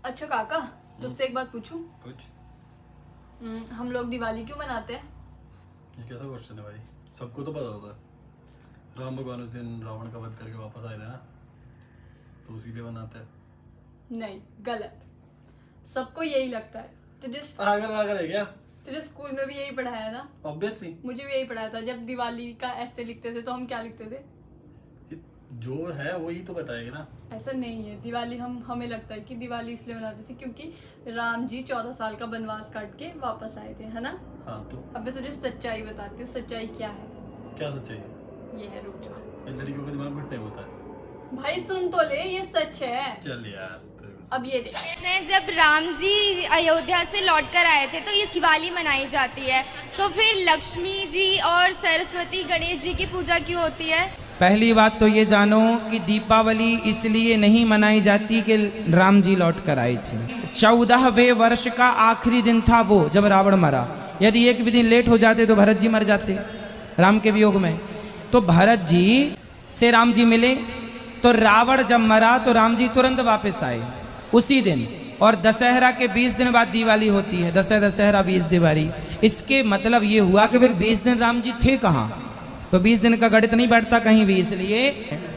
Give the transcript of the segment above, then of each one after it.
अच्छा काका, तुझसे एक बात पूछूं? कुछ हम लोग दिवाली क्यों मनाते हैं? ये कैसा क्वेश्चन है भाई? सबको तो पता होता है, राम भगवान उस दिन रावण का वध करके वापस आए थे ना, तो उसी लिए बनाते हैं। नहीं, गलत। सबको यही लगता है। पागल पागल है क्या? तुझे स्कूल में भी यही पढ़ाया ना? ऑब्वियसली मुझे भी यही पढ़ाया था। जब दिवाली का ऐसे लिखते थे तो हम क्या लिखते थे? जो है वही तो बताएगा ना। ऐसा नहीं है। दिवाली हमें लगता है कि दिवाली इसलिए मनाते थे क्योंकि राम जी 14 साल का वनवास काट के वापस आए थे, है ना? हाँ तो अब मैं तुझे सच्चाई बताती हूँ। सच्चाई क्या है? क्या सच्चाई है? ये है, रुक जा। इन लड़कियों का दिमाग घुटने में होता है। भाई सुन तो ले, ये सच है। चल यार अब ये देख। जब राम जी अयोध्या से लौट कर आए थे तो इस दिवाली मनाई जाती है, तो फिर लक्ष्मी जी और सरस्वती गणेश जी की पूजा क्यों होती है? पहली बात तो ये जानो कि दीपावली इसलिए नहीं मनाई जाती कि राम जी लौट कर आए थे। 14वें वर्ष का आखिरी दिन था वो, जब रावण मरा। यदि एक भी दिन लेट हो जाते तो भरत जी मर जाते राम के वियोग में। तो भरत जी से राम जी मिले, तो रावण जब मरा तो राम जी तुरंत वापस आए उसी दिन। और दशहरा के 20 दिन बाद दिवाली होती है। दशहरा 20 दिवाली। इसके मतलब ये हुआ कि फिर 20 दिन राम जी थे कहाँ? तो 20 दिन का गणित नहीं बैठता कहीं भी। इसलिए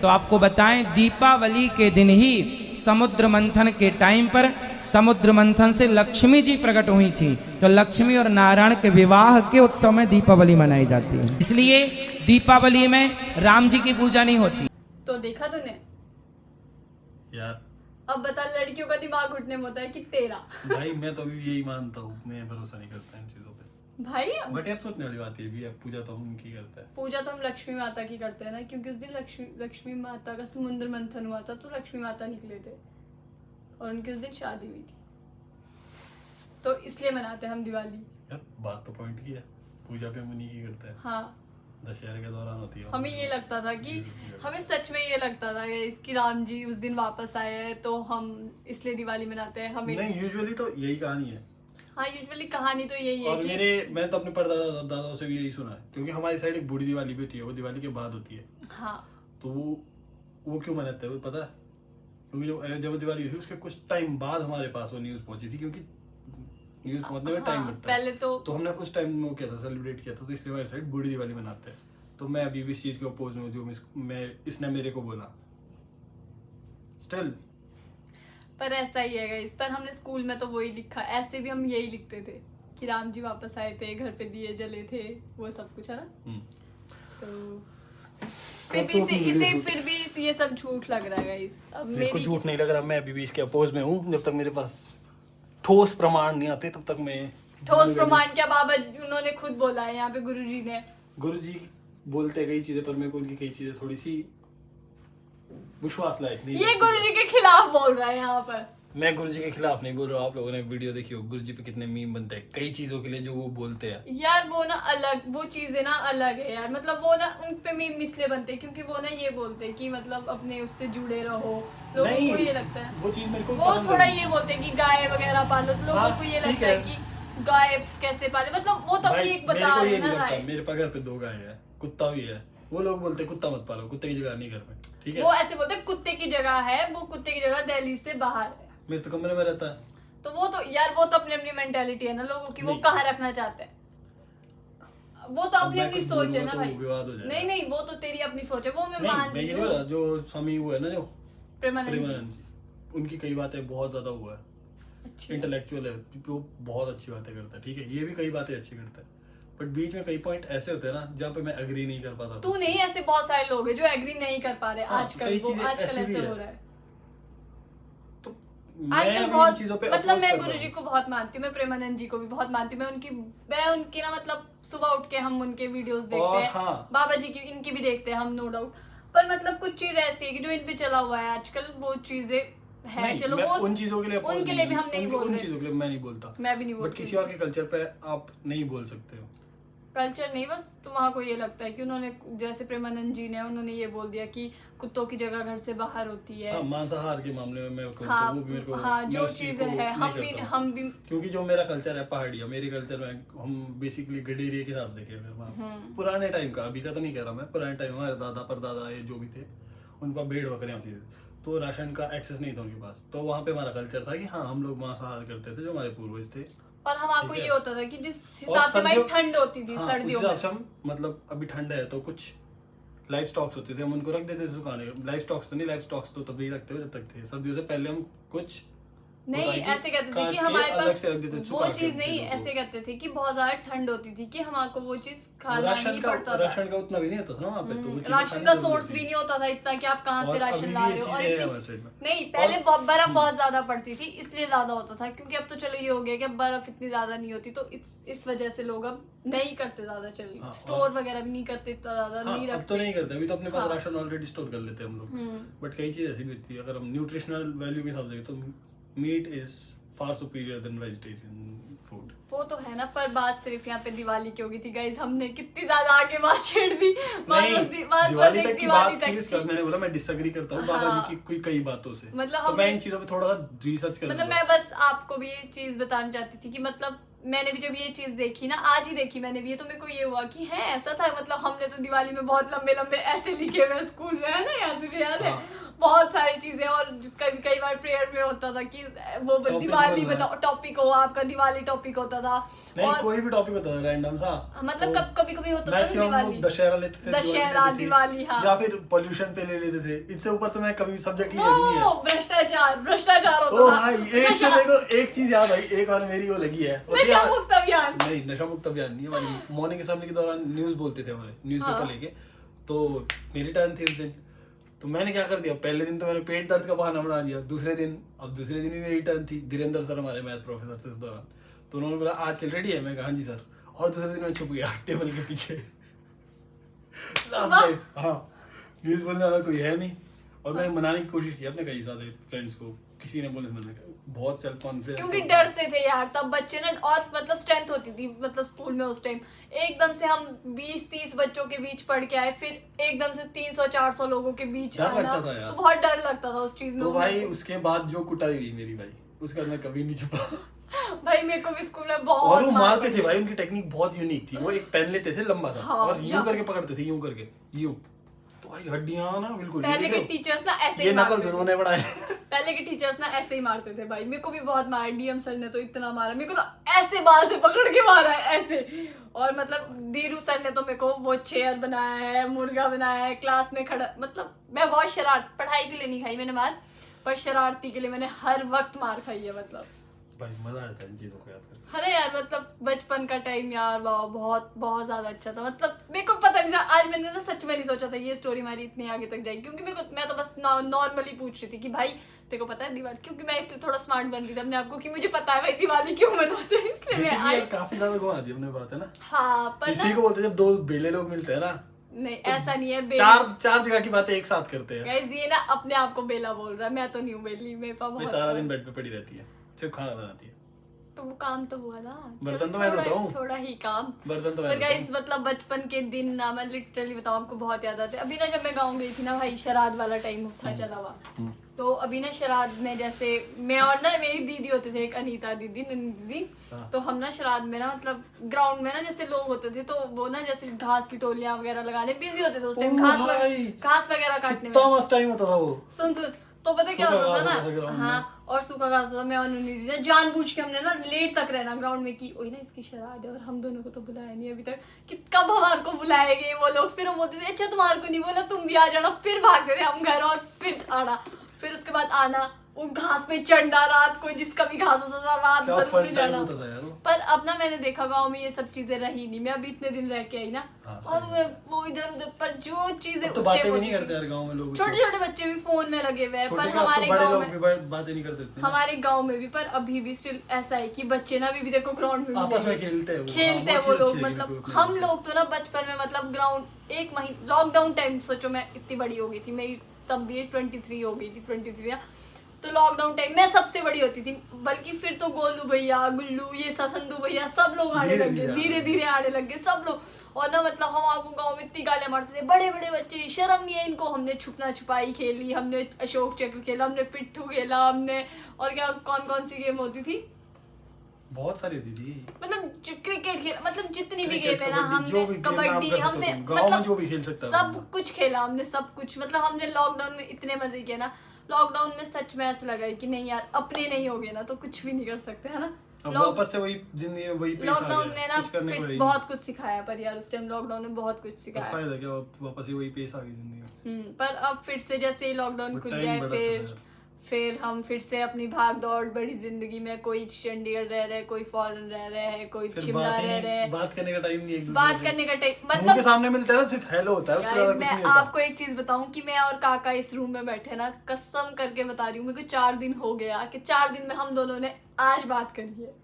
तो आपको बताएं, दीपावली के दिन ही समुद्र मंथन के टाइम पर समुद्र मंथन से लक्ष्मी जी प्रकट हुई थी। तो लक्ष्मी और नारायण के विवाह के उत्सव में दीपावली मनाई जाती है। इसलिए दीपावली में राम जी की पूजा नहीं होती। तो देखा तूने? यार अब बता, लड़कियों का दिमाग घुटने में होता है कि तेरा? भाई मैं तो अभी यही मानता हूँ, मैं भरोसा नहीं करता इन चीजों पे। भाई बट यार सोचने वाली बात ये भी है, पूजा तो हम उनकी करते हैं। पूजा तो हम लक्ष्मी माता की करते हैं ना, क्योंकि उस दिन लक्ष्मी माता का समुद्र मंथन हुआ था तो लक्ष्मी माता निकले थे और उनकी उस दिन शादी हुई थी, तो इसलिए मनाते हैं हम दिवाली। यार बात तो पॉइंट की है, पूजा पे हम उन्हीं की करते हैं। हाँ, दशहरे के दौरान होती है। हमें ये लगता था कि हमें सच में ये लगता था कि इसकी राम जी उस दिन वापस आए हैं तो हम इसलिए दिवाली मनाते हैं। हमें नहीं, यूजुअली तो यही कहानी है। हाँ, यूजुअली कहानी तो यही है और कि मैंने तो अपने परदादा दादाओं से भी यही सुना है, क्योंकि हमारी साइड एक बूढ़ी दिवाली भी होती है, वो दिवाली के बाद होती है। हाँ, तो वो क्यों मनाते हैं वो पता है? क्योंकि जो अयोध्या में दिवाली हुई थी उसके कुछ टाइम बाद हमारे पास वो न्यूज पहुंची थी, क्योंकि न्यूज पहुंचने में टाइम लगता है। पहले तो हमने उस टाइम में वो किया था, सेलिब्रेट किया था, तो इसलिए हमारी साइड बूढ़ी दिवाली मनाते हैं। तो मैं अभी भी इस चीज के अपोज में हूँ जो मैं इसने मेरे को बोला स्टिल। पर ऐसा ही है गाइस। पर हमने स्कूल में तो वही लिखा, ऐसे भी हम यही लिखते थे कि राम जी वापस आए थे, घर पे दिए जले थे, वो सब कुछ है ना। तो फिर भी ये सब झूठ लग रहा है गाइस। अब मेरे को मेरी झूठ नहीं लग रहा, मैं अभी भी इसके अपोज में हूँ। जब तक मेरे पास ठोस प्रमाण नहीं आते तब तक मैं ठोस प्रमाण क्या? बाबा जी उन्होंने खुद बोला है, यहाँ पे गुरुजी ने। गुरुजी बोलते हैं कई चीजें, पर मेरे को उनकी कई चीजें थोड़ी सी विश्वास लायक नहीं। ये गुरुजी के खिलाफ बोल रहा है यहाँ पर। मैं गुरुजी के खिलाफ नहीं बोल रहा हूँ। आप लोगों ने वीडियो देखी हो गुरुजी पे कितने मीम बनते हैं कई चीजों के लिए जो वो बोलते हैं। यार वो ना अलग, वो चीजें ना अलग है यार। मतलब वो ना उन पे मीम इसलिए बनते हैं क्योंकि वो ना ये बोलते हैं कि मतलब अपने उससे जुड़े रहो। लोगों को ये लगता है, वो चीज मेरे को वो थोड़ा ये बोलते हैं कि गाय वगैरह पालो, तो लोगों को ये लगता है कि गाय कैसे पाले। मतलब वो तो अपनी एक बता रहे हैं ना राय। मेरे पास घर पे 2 गाय है, कुत्ता भी है। वो लोग बोलते हैं कुत्ता मत पालो, कुत्ते की जगह नहीं घर में, ठीक है। वो ऐसे बोलते हैं कुत्ते की जगह है, वो कुत्ते की जगह दिल्ली से बाहर है। मेरे तो कमरे में रहता है। तो वो तो यार वो तो अपनी अपनी मेंटेलिटी है ना लोगों की, वो कहाँ रखना चाहते हैं। वो तो अपनी अपनी सोच है ना भाई। नहीं नहीं, वो तो तेरी अपनी सोच है, वो मैं मान रही हूँ। जो स्वामी वो है ना, जो प्रेमानंद जी, उनकी कई बातें बहुत ज्यादा हुआ है, इंटेलेक्चुअल है, वो बहुत अच्छी बातें करता है, ठीक है। ये भी कई बातें अच्छी करता है, बट बीच में कई पॉइंट ऐसे होते हैं ना जहाँ पे मैं एग्री नहीं कर पाता। तू नहीं, ऐसे बहुत सारे लोग हैं जो एग्री नहीं कर पा रहे आजकल। कई वो चीजें आजकल ऐसी भी ऐसे है। हो रहा है तो आजकल मैं बहुत। चीजों पे मतलब मैं अपोज कर गुरुजी को बहुत मानती हूँ, मैं प्रेमानंद जी को भी बहुत मानती हूँ। मैं उनकी ना मतलब सुबह उठ के हम उनके वीडियोस देखते हैं। हाँ। बाबा जी की इनकी भी देखते हैं हम, नो डाउट। पर मतलब कुछ चीज ऐसी है कि जो इन पे चला हुआ है आजकल, वो चीजें है। चलो वो उन चीजों के लिए उनके लिए भी हम नहीं बोल उन रहे, चीजों के लिए मैं नहीं बोलता, मैं भी नहीं बट बोलती। किसी और के कल्चर पे आप नहीं बोल सकते हो। कल्चर नहीं, बस तुम्हारा को ये लगता है कि उन्होंने, जैसे प्रेमानंद जी ने, उन्होंने ये बोल दिया कि कुत्तों की जगह घर से बाहर होती है। हाँ, मांसाहार के मामले में मैं कहूँ हाँ, तो वो भी मेरे को, हाँ, मैं जो उस चीज चीजें को है नहीं करता हूँ। हम भी क्योंकि जो मेरा कल्चर है पहाड़िया, मेरे कल्चर में हम बेसिकली गडेरिया के हिसाब से देखे, पुराने टाइम का, अभी का तो नहीं कह रहा मैं, पुराने टाइम हमारे दादा परदादा ये जो भी थे, उन पर भेड़ बकरियां होती थी। तो राशन का एक्सेस नहीं था उनके पास, तो वहाँ पे हमारा कल्चर था कि हाँ हम लोग मांसाहार करते थे, जो हमारे पूर्वज थे। और हमारे को ठीक है। ये होता था कि जिस और हिसाब से भाई सर्दियों- ठंड होती थी हाँ, सर्दियों उस में, हिसाब से हम मतलब अभी ठंड है तो कुछ लाइफ स्टॉक्स होते थे, हम उनको रख देते थे सुखाने। लाइफ स्टॉक्स तो नहीं, लाइफ स्टॉक्स तो तभी रखते हुए जब तक थे, सर्दियों से पहले हम कुछ नहीं होता है कि ऐसे कहते थे काट कि के हमारे अलग पास से रख देते थे, वो सुखा के चीज नहीं, चीज़ों को। ऐसे कहते थे कि बहुत ज्यादा ठंड होती थी कि हमारे को वो चीज खाना नहीं पड़ता था। राशन का उतना भी नहीं होता था ना वहाँ पे, तो वो चीज़ें राशन खानी का जरूरी सोर्स थी। भी नहीं होता था इतना कि आप कहाँ से और राशन अभी ला भी रहे ये हो। और चीज़ें हैं इतनी हमारे साइड में। नहीं, पहले और- बर्फ बहुत ज्यादा पड़ती थी इसलिए ज्यादा होता था, क्योंकि अब तो चलो ये हो गया कि अब बर्फ इतनी ज्यादा नहीं होती, तो इस वजह से लोग अब नहीं करते ज्यादा, चलिए हाँ, स्टोर वगैरह भी नहीं करते इतना ज्यादा, हाँ, नहीं अब रखते। तो नहीं करते, अभी तो अपने पास हाँ। राशन ऑलरेडी स्टोर कर लेते हैं हम लोग। बट कई चीज़ ऐसी भी होती है, अगर हम न्यूट्रिशनल वैल्यू के हिसाब से तो meat is far superior than vegetarian food. वो तो है ना, पर बात सिर्फ यहाँ पे दिवाली की होगी थी गाइस, हमने कितनी ज्यादा आगे बात छेड़ दी। बात दिवाली एक तक की दिवाली बात तक थी, उसके बाद मैंने बोला मैं डिसएग्री करता हूँ बाबा जी की कोई कई बातों से, मतलब तो मैं हमें- इन चीजों पे थोड़ा सा रिसर्च कर मतलब मैं बस आपको भी ये चीज बताना चाहती थी कि मतलब मैंने भी जब ये चीज देखी ना, आज ही देखी मैंने भी ये, तो मेरे को ये हुआ कि है ऐसा था, मतलब हमने तो दिवाली में बहुत लंबे लंबे ऐसे लिखे हुए स्कूल में, है ना यार, तुझे याद है? हाँ। बहुत सारी चीजें, और कई बार प्रेयर में होता था कि वो Topic दिवाली बोलना है। में टॉपिक हो, आपका दिवाली टॉपिक होता था। नहीं, और कोई भी टॉपिक होता था रैंडम सा, मतलब कभी कभी होता था ना मैक्सिमम दिवाली, लोग दशहरा लेते थे, दशहरा, लेते थे, दिवाली, हाँ। या फिर पोल्यूशन पे ले लेते थे। इससे ऊपर तो मैं कभी सब्जेक्ट लिया ही नहीं है। वो भ्रष्टाचार ओ होता था। भाई, एक से देखो एक चीज याद आई, एक बार मेरी वो लगी है, वो नशा क्या- मुक्त अभियान। नहीं, नशा मुक्त अभियान नहीं, हमारी मॉर्निंग असेंबली के दौरान न्यूज बोलते थे, हमारे न्यूज़पेपर हाँ। लेके, तो मेरी टर्न थी उस दिन, तो मैंने क्या कर दिया, पहले दिन तो मैंने पेट दर्द का बहाना बना दिया, दूसरे दिन भी मेरी टर्न थी, धीरेन्द्र सर हमारे मैथ प्रोफेसर थे उस दौरान, तो उन्होंने बोला आज के रेडी है, मैं कहा हाँ जी सर, और दूसरे दिन मैं छुप गया टेबल के पीछे। लास्ट टाइम, हाँ, न्यूज बोलने वाला कोई है नहीं, और मैंने मनाने की कोशिश की अपने कई सारे फ्रेंड्स को, किसी ने बोले, मैंने बहुत सेल्फ कॉन्फिडेंस, क्योंकि डरते थे यार तब बच्चे ना, और मतलब स्ट्रेंथ होती थी मतलब स्कूल में उस टाइम, एकदम से हम 20-30 बच्चों के बीच पढ़ के आए, फिर एकदम से 300-400 लोगों के बीच डर आना, लगता था यार। तो बहुत डर लगता था उस चीज में। तो भाई उसके बाद जो कुटाई हुई मेरी भाई, उसके बाद मैं कभी नहीं छुपा। भाई मेरे को भी स्कूल में और बहुत वो मार मारते थे पड़ी। भाई, उनकी टेक्निक बहुत यूनिक थी, वो एक पेन लेते थे लंबा सा, हाँ, और यूं या- करके पकड़ते थे, यूं करके, यूं, तो भाई हड्डियां ना बिल्कुल, ये पहले के देखो, टीचर्स ना ऐसे ये ही नकल मारते थे। उन्होंने बढ़ाए। पहले के टीचर्स ना ऐसे ही मारते थे भाई, मेरे को भी बहुत मारा, डीएम सर ने तो इतना मारा मेरे को, तो ऐसे बाल से पकड़ के मारा है ऐसे। और मतलब धीरू सर ने तो मेरे को वो चेयर बनाया है, मुर्गा बनाया है, क्लास में खड़ा, मतलब मैं बहुत शरारत, पढ़ाई के लिए नहीं खाई मैंने मार, पर शरारती के लिए मैंने हर वक्त मार खाई है। मतलब भाई मजा आता है इन चीजों को याद करके। अरे यार मतलब बचपन का टाइम यार बहुत बहुत ज्यादा अच्छा था, मतलब मेरे को पता नहीं था, आज मैंने ना सच में नहीं सोचा था ये स्टोरी हमारी इतनी आगे तक जाएगी, क्योंकि मैं तो बस नॉर्मली पूछ रही थी कि भाई तेरे को पता है दिवाली, क्योंकि मैं इसलिए थोड़ा स्मार्ट बन रही थी अपने आपको कि मुझे पता है भाई दिवाली क्यों मनाते हैं, इसलिए मैं Basically आई। यार काफी ज्यादा घुमा दी हमने बात, है ना। हाँ पर इसी ना को बोलते हैं जब दो बेले लोग मिलते हैं ना, नहीं ऐसा नहीं है, चार जगह की बातें एक साथ करते हैं। गाइस ये ना अपने आप को बेला बोल रहा है, मैं तो नहीं हूँ बेली, मेरे पास मैं बहुत सारा दिन बेड पे पड़ी रहती है, सिर्फ खाना बनाती है, तो वो काम तो हुआ ना, बर्तन चलो तो मैं थोड़ा- धोता हूँ। थोड़ा ही काम। बर्तन तो मैं पर धोता गाइस मतलब बचपन के दिन ना, मैं लिटरली बताऊँ आपको बहुत याद आते हैं। अभी ना जब मैं गाँव गई थी ना भाई, शराद वाला टाइम था चला हुआ, तो अभी ना शराद में जैसे मैं और ना मेरी दीदी होते थे, एक अनीता दीदी, नन्ही दीदी, हाँ। तो हम ना शराद में ना मतलब ग्राउंड में ना जैसे लोग होते थे, तो वो ना जैसे घास की टोलियां वगैरह लगाने बिजी होते थे उस टाइम, ओह भाई, घास वगैरह काटने में। कितना मस्त टाइम होता था वो। सुन तो पता क्या सूखा होता था घास होता था ना, ground हाँ, और सूखा घास होता, मैं और नन्ही दीदी जानबूझ के हमने ना लेट तक रहना ग्राउंड में कि ओए ना इसकी शराद है, और हम दोनों को तो बुलाया नहीं अभी तक, कि कब हमारे को बुलाएंगे वो लोग। फिर वो बोलते थे अच्छा तुम्हारे को नहीं बोला, तुम भी आ जाना, फिर भागते थे हम घर, और फिर आना, फिर उसके बाद आना वो घास पे चढ़ना, रात को जिसका भी घास होता था रात क्या भर फन उसमें टाइम जाना। होता था यार वो। पर अब ना मैंने देखा गाँव में ये सब चीजें रही नहीं, मैं अभी इतने दिन रह के आई ना, हाँ, और सही वो इधर उधर, पर जो चीजें अब तो उस बातें टाइम भी होती नहीं थी, करते यार गांव में लोग, छोटे छोटे बच्चे भी फोन में लगे हुए हैं, छोटे पर क्या, अब हमारे तो बड़े गाँव लोग में, भी बातें नहीं करते उतनी। हमारे गांव में भी, पर अभी भी स्टिल ऐसा है कि बच्चे ना अभी भी देखो ग्राउंड में आपस में खेलते हैं वो। खेलते हैं हाँ, वो चीज़ लोग, अच्छी है मतलब कि हम अपने- लोग तो ना बचपन में मतलब ग्राउंड, एक महीने लॉकडाउन टाइम सोचो, मैं इतनी बड़ी हो गई थी, मेरी तब भी 23 हो गई थी, 23 या, तो लॉकडाउन टाइम मैं सबसे बड़ी होती थी, बल्कि फिर तो गोलू भैया, गुल्लू, ये संधू भैया सब लोग आने लग गए, धीरे धीरे आने लग गए सब लोग। और ना मतलब हम आपको गाँव में इतनी गालियां मारते थे, बड़े बड़े बच्चे, शर्म नहीं है इनको। हमने छुपना छुपाई खेली, हमने अशोक चक्र खेला, हमने पिट्ठू खेला, हमने और क्या कौन कौन सी गेम होती थी, बहुत सारी होती थी, मतलब क्रिकेट खेला, मतलब जितनी भी क्रिकेट, गेम है ना, कबड्डी, जो भी हमने गेम नाम कबड्डी, कर सकते हो हमने तुम, गाँव में मतलब जो भी खेल सकता है सब बंदा। कुछ खेला हमने, सब कुछ, मतलब हमने लॉकडाउन में इतने मजे किए ना। लॉकडाउन में सच में ऐसा लगा है कि नहीं यार, अपने नहीं हो गए ना तो कुछ भी नहीं कर सकते, है ना। अब वापस से वही जिंदगी में वही पेश आ लॉकडाउन गया, ने ना कुछ करने को फिर ही बहुत कुछ सिखाया, पर यार उस टाइम लॉकडाउन ने बहुत कुछ नहीं। सिखाया। फायदा क्या, वापस से वही पेश आ गई जिंदगी में। पर अब फिर से जैसे ही लॉकडाउन वो खुल time गया है, बड़ा चला फिर है। फिर हम फिर से अपनी भाग दौड़ बड़ी जिंदगी में, कोई चंडीगढ़ रह रहे हैं, कोई फॉरेन रह रहे हैं, कोई फिर शिमला बात ही रह रहे नहीं, हैं, बात करने का टाइम नहीं एक दूसरे बात से। करने का टाइम मुंह के मतलब। सामने मिलता है ना, सिर्फ हेलो होता है, उससे ज्यादा Guys, कुछ मैं नहीं होता। आपको एक चीज बताऊं कि मैं और काका इस रूम में बैठे ना, कसम करके बता रही हूँ, मेरे को 4 दिन हो गया कि 4 दिन में हम दोनों ने आज बात करी है।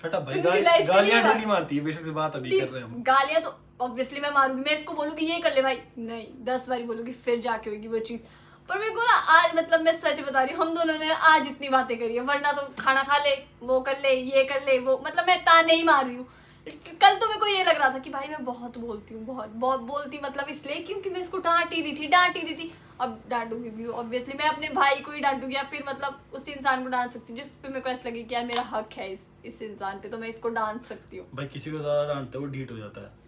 शट अप भाई, तुम realize गालियां करिएगा। डेली मारती है, बेशक से बात अभी कर रहे हैं हम। गालियां तो ऑब्वियसली मैं मारूंगी, मैं इसको बोलूंगी ये कर ले भाई, नहीं 10 बारी बोलूंगी फिर जाके होगी वो चीज। पर मेरे को ना आज, मतलब मैं सच बता रही हूँ, हम दोनों ने आज इतनी बातें करी है, वरना तो खाना खा ले, वो कर ले, ये कर ले, वो, मतलब मैं ताने ही मार रही हूँ। कल तो मेरे को ये लग रहा था कि भाई मैं बहुत बोलती हूँ, बहुत बहुत बोलती, मतलब इसलिए क्योंकि मैं इसको डांट ही रही थी। अब डांटूंगी भी ऑब्वियसली, मैं अपने भाई को ही डांटूंगी या फिर मतलब उस इंसान को डांट सकती हूँ जिस पे मेरे को ऐसा लगे कि यार मेरा हक है इस इंसान पे, तो मैं इसको डांट सकती हूँ। भाई किसी को ज्यादा डांटते वो ढीठ हो जाता है।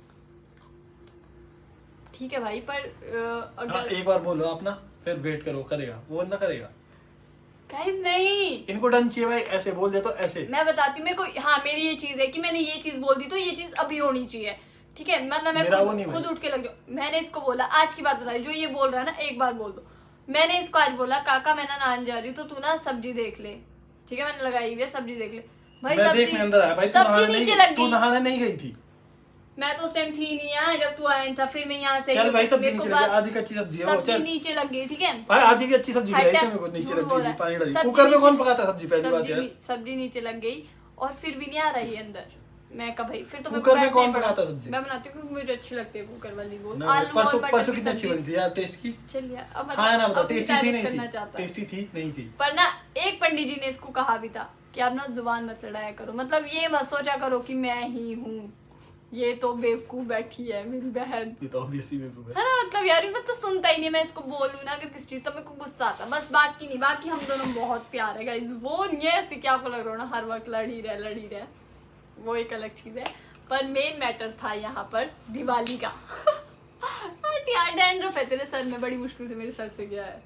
ठीक है भाई, पर हाँ, अगर एक बार बोलो आप ना, फिर वेट करो, करेगा वो बंदा, करेगा। गाइस नहीं, इनको डन चाहिए भाई, ऐसे बोल दे तो ऐसे। मैं बताती हूँ, मेरे को, हाँ मेरी ये चीज है कि मैंने ये चीज बोल दी तो ये चीज अभी होनी चाहिए, ठीक है। मतलब मैं मेरा वो नहीं खुद भाई। उठ के लग जाऊँ। मैंने इसको बोला, आज की बात बता रही, जो ये बोल रहा है ना, एक बार बोल दो। मैंने इसको आज बोला, काका मैं ना नहाने जा रही हूँ तो तू ना सब्जी देख ले, ठीक है, मैंने लगाई हुई है, सब्जी देख ले। भाई मैं सब्जी देखने अंदर आया भाई, सब्जी नीचे लग तू गई। नहाने नहीं गई थी। मैं तो उस टाइम थी नहीं यहाँ जब तू आया था, फिर मैं यहाँ से चल भाई, सब्जी मेरे को नीचे लग गई, बात- आधी कच्ची सब्जी है वो, सब्जी चल नीचे लग गई, ठीक है भाई, आधी की अच्छी सब्जी हटा, है, मेरे को नीचे झूठ लग बोल गई रहा थी, पानी डाली। सब्जी कुकर में कौन नीचे- पकाता सब्जी, पहली बात है। सब्जी नीचे लग गई और फिर भी नहीं आ रही है अंदर। मैं कहा भाई फिर तो कुकर में बैठना कौन ही पड़ा। पकाता सब्जी? मैं बनाती हूँ क्योंकि मुझे अच्छी लगती है कुकर वाली वो, ना, आलू और मटर परसों की कितनी अच्छी सब्जी। बनी थी यार, टेस्ट की। चल यार, अब हाँ ना, बताओ अपनी टेस्टी थी तारीफ नहीं करना थी, चाहता है। टेस्टी थी नहीं थी। पर ना एक पंडित जी ने इसको कहा भी था कि आप ना जुबान मत लड़ाया करो, मतलब ये मत सोचा करो कि मैं ही हूँ, ये तो बेवकूफ बैठी है मेरी बहन, ये तो ऑब्वियसली बेवकूफ है। है ना। मतलब यार मैं तो सुनता ही नहीं, मैं इसको बोलूँ ना अगर किस चीज तो मेरे को गुस्सा आता, बस बाकी नहीं, बाकी हम दोनों बहुत प्यार है गाइस, वो नहीं है ऐसे कि आपको लग रहा हो ना हर वक्त लड़ ही रहे, वो एक अलग चीज है। पर मेन मैटर था यहाँ पर दिवाली का। यार डैंड्रफ है तेरे सर में, बड़ी मुश्किल से मेरे सर से गया है।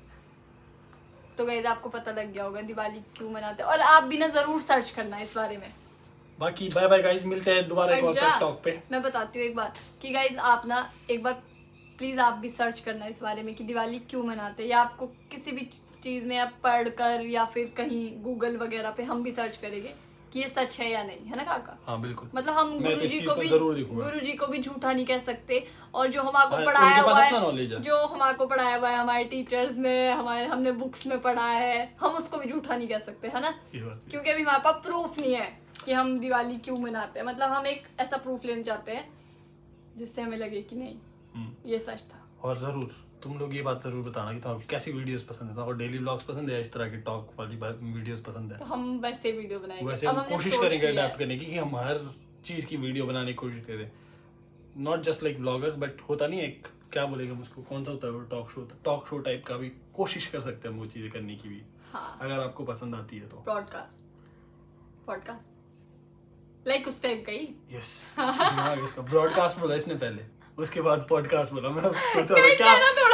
तो गाइस आपको पता लग गया होगा दिवाली क्यों मनाते हैं, और आप भी ना जरूर सर्च करना इस बारे में। बाकी बाय बाय गाइस, मिलते हैं दोबारा एक और जा, टॉक पे। मैं बताती हूँ एक बात कि गाइज आप ना एक बार प्लीज आप भी सर्च करना इस बारे में कि दिवाली क्यों मनाते हैं, या आपको किसी भी चीज में आप पढ़ कर या फिर कहीं गूगल वगैरह पे हम भी सर्च करेंगे कि ये सच है या नहीं, है ना काका। हाँ बिल्कुल, मतलब हम मैं तो गुरु इस जी चीज को को भी जरूर देखूंगा। गुरु जी को भी झूठा नहीं कह सकते, और जो हमारे हाँ, पढ़ाया उनके पास हुआ अपना है, knowledge है। जो हमारे पढ़ाया हुआ है हमारे टीचर्स ने, हमने बुक्स में पढ़ा है, हम उसको भी झूठा नहीं कह सकते, है ना। ये बात भी। क्योंकि अभी हमारे पास प्रूफ नहीं है कि हम दिवाली क्यों मनाते हैं, मतलब हम एक ऐसा प्रूफ लेना चाहते हैं जिससे हमें लगे कि नहीं ये सच था। और जरूर तुम लोग ये बात जरूर बताना कि तुम्हें कैसी वीडियोस पसंद है, और डेली व्लॉग्स पसंद है, इस तरह की टॉक वाली वीडियोस पसंद है। तो हम वैसे वीडियो बनाएंगे, वैसे अब हम हमने कोशिश सोच करेंगे लिया है। अडेप्ट करने की, कि हम हर चीज की वीडियो बनाने की कोशिश करें, not just like vloggers, but होता नहीं एक, क्या बोलेंगे हम उसको, कौन सा होता है वो, टॉक शो टाइप का भी कोशिश कर सकते हैं हम वो चीजें करने की भी, हाँ, अगर आपको पसंद आती है तो। पॉडकास्ट लाइक उस टाइप का ही। यस, दिमाग इसका ब्रॉडकास्ट बोला इसने पहले, उसके बाद पॉडकास्ट बोला। मैं सोच रहा था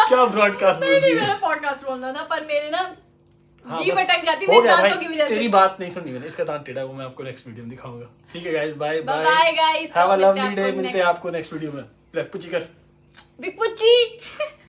क्या ब्रॉडकास्ट बोल नहीं दिया। मैंने पॉडकास्ट बोलना था, पर मेरे ना हाँ, जी बस भटक जाती हो मेरे गया दांतों की भाई, वजह से। तेरी बात नहीं सुननी मैंने, इसका दांत टेढ़ा है, वो मैं आपको नेक्स्ट वीडियो में दिखाऊंगा। ठीक है guys, bye bye bye guys, have a तो मिलते हैं लवली डे, आपको मिलते हैं आपको नेक्स्ट वीडियो में। पुची कर बिग पुच्ची।